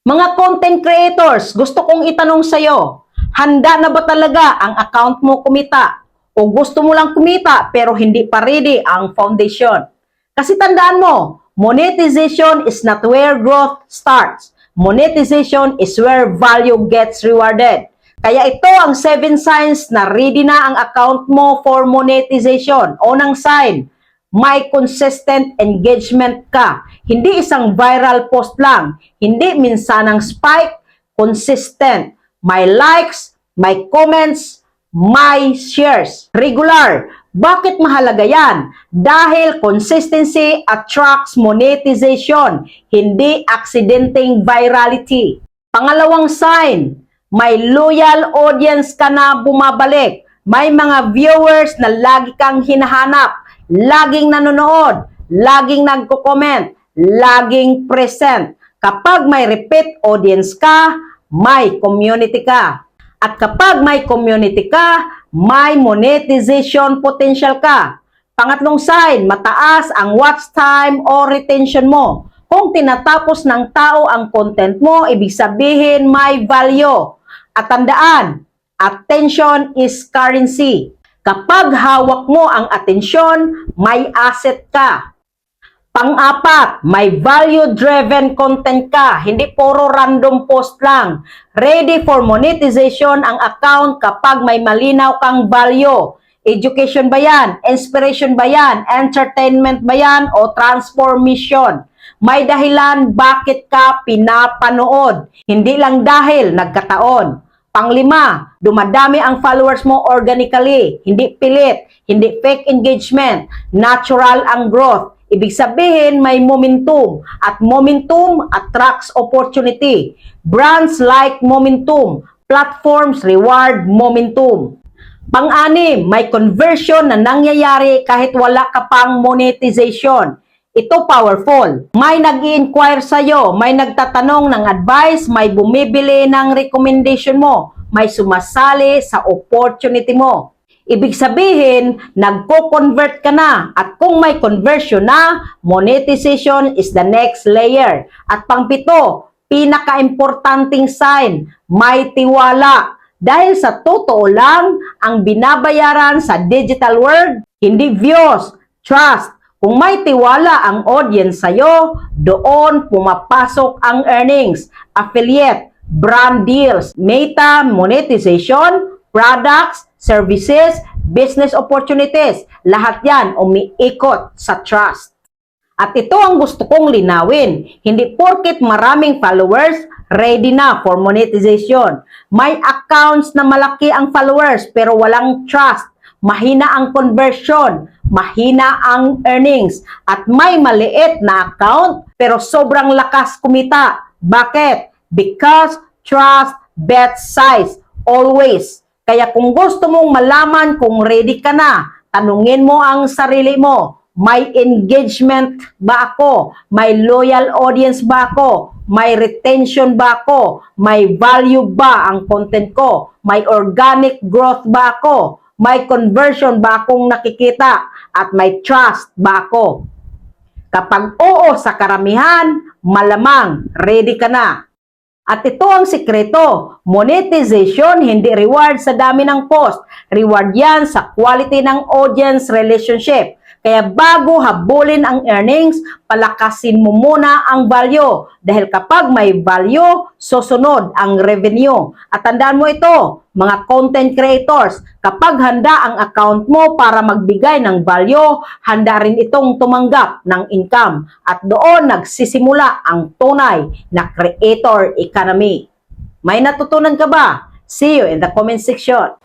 Mga content creators, gusto kong itanong sa'yo, handa na ba talaga ang account mo kumita? O gusto mo lang kumita pero hindi pa ready ang foundation? Kasi tandaan mo, monetization is not where growth starts. Monetization is where value gets rewarded. Kaya ito ang 7 signs na ready na ang account mo for monetization. Unang sign, may consistent engagement ka. Hindi isang viral post lang. Hindi minsanang spike, consistent. May likes, may comments, may shares. Regular. Bakit mahalaga yan? Dahil consistency attracts monetization, hindi aksidenteng virality. Pangalawang sign, may loyal audience ka na bumabalik. May mga viewers na lagi kang hinahanap, laging nanonood, laging nagko-comment, laging present. Kapag may repeat audience ka, may community ka. At kapag may community ka, may monetization potential ka. Pangatlong sign, mataas ang watch time o retention mo. Kung tinatapos ng tao ang content mo, ibig sabihin may value. At tandaan, attention is currency. Kapag hawak mo ang atensyon, may asset ka. Pang-apat, may value-driven content ka. Hindi puro random post lang. Ready for monetization ang account kapag may malinaw kang value. Education ba yan? Inspiration ba yan? Entertainment ba yan? O transformation? May dahilan bakit ka pinapanood. Hindi lang dahil nagkataon. Panglima, dumadami ang followers mo organically, hindi pilit, hindi fake engagement, natural ang growth. Ibig sabihin may momentum at momentum attracts opportunity. Brands like momentum, platforms reward momentum. Pang-anim, may conversion na nangyayari kahit wala ka pang monetization. Ito powerful. May nag-i-inquire sa'yo, may nagtatanong ng advice, may bumibili ng recommendation mo, may sumasali sa opportunity mo. Ibig sabihin, nagko-convert ka na. At kung may conversion na, monetization is the next layer. At pang-pito, pinaka-importanting sign, may tiwala. Dahil sa totoo lang, ang binabayaran sa digital world, hindi views, trust. Kung may tiwala ang audience sa'yo, doon pumapasok ang earnings, affiliate, brand deals, meta monetization, products, services, business opportunities. Lahat yan umiikot sa trust. At ito ang gusto kong linawin. Hindi porket maraming followers, ready na for monetization. May accounts na malaki ang followers pero walang trust. Mahina ang conversion, mahina ang earnings, at may maliit na account pero sobrang lakas kumita. Bakit? Because trust bets size, always. Kaya kung gusto mong malaman kung ready ka na, tanungin mo ang sarili mo, may engagement ba ako? May loyal audience ba ako? May retention ba ako? May value ba ang content ko? May organic growth ba ako? May conversion ba akong nakikita? At may trust ba ako? Kapag oo sa karamihan, malamang ready ka na. At ito ang sikreto, monetization hindi reward sa dami ng post. Reward yan sa quality ng audience relationship. Kaya bago habulin ang earnings, palakasin mo muna ang value. Dahil kapag may value, susunod ang revenue. At tandaan mo ito, mga content creators, kapag handa ang account mo para magbigay ng value, handa rin itong tumanggap ng income. At doon nagsisimula ang tunay na creator economy. May natutunan ka ba? See you in the comment section.